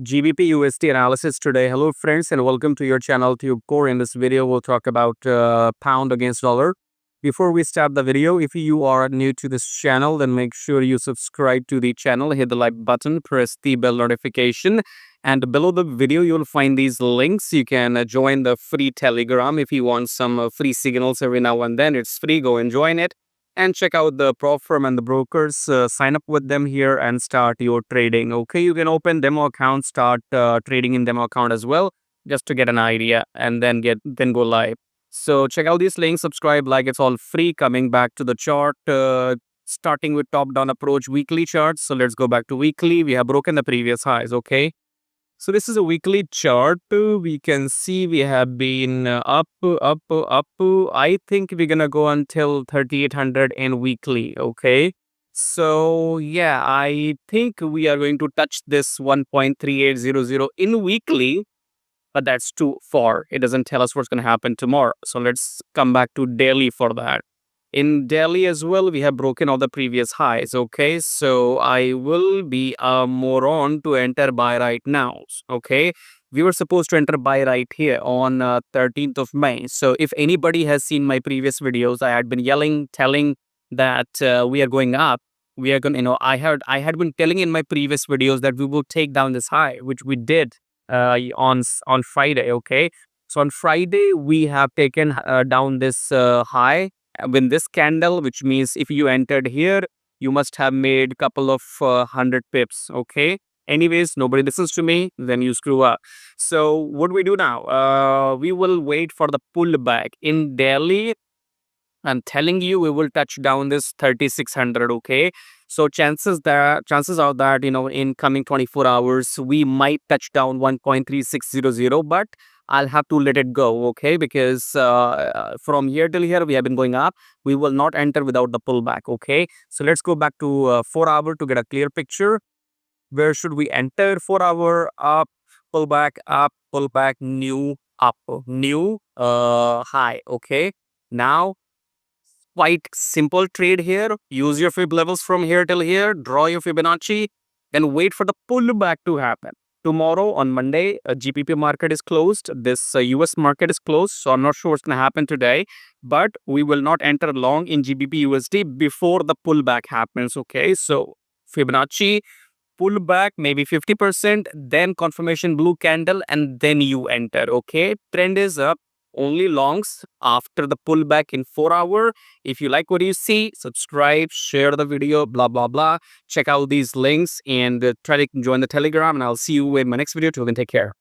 GBPUSD analysis today. Hello friends and welcome to your channel TubeCore. In this video we'll talk about pound against dollar. Before we start the video, if you are new to this channel, then make sure you subscribe to the channel, hit the like button, press the bell notification, and below the video you'll find these links. You can join the free Telegram if you want some free signals every now and then. It's free, go and join it. And check out the prop firm and the brokers. Sign up with them here and start your trading. Okay, you can open demo account, start trading in demo account as well, just to get an idea, and then go live. So check out these links, subscribe, like, it's all free. Coming back to the chart, starting with top down approach weekly charts. So let's go back to weekly. We have broken the previous highs. Okay, so this is a weekly chart. We can see we have been up. I think we're gonna go until 3800 in weekly. Okay, so yeah, I think we are going to touch this 1.3800 in weekly, but that's too far. It doesn't tell us what's gonna happen tomorrow. So let's come back to daily for that. In Delhi as well, we have broken all the previous highs. Okay, so I will be a moron to enter buy right now. Okay, we were supposed to enter buy right here on 13th of May. So if anybody has seen my previous videos, I had been telling that we are going up. We are going, I had been telling in my previous videos that we will take down this high, which we did on Friday. Okay, so on Friday we have taken down this high with this candle, which means if you entered here, you must have made couple of 100 pips. Okay, anyways, nobody listens to me, then you screw up. So what do we do now? We will wait for the pullback in Delhi. I'm telling you, we will touch down this 3600. Okay, so chances are that in coming 24 hours we might touch down 1.3600, but I'll have to let it go. Okay, because from here till here we have been going up. We will not enter without the pullback. Okay, so let's go back to 4-hour to get a clear picture. Where should we enter? 4-hour, up, pullback, new, up, new, high. Okay, now quite simple trade here. Use your fib levels from here till here, draw your Fibonacci, then wait for the pullback to happen. Tomorrow on Monday, GBP market is closed. This US market is closed, so I'm not sure what's going to happen today, but we will not enter long in GBPUSD before the pullback happens. Okay, so Fibonacci pullback maybe 50%, then confirmation blue candle, and then you enter. Okay, trend is up. Only longs after the pullback in 4-hour. If you like what you see, subscribe, share the video, blah blah blah. Check out these links and try to join the Telegram, and I'll see you in my next video. Till then, take care.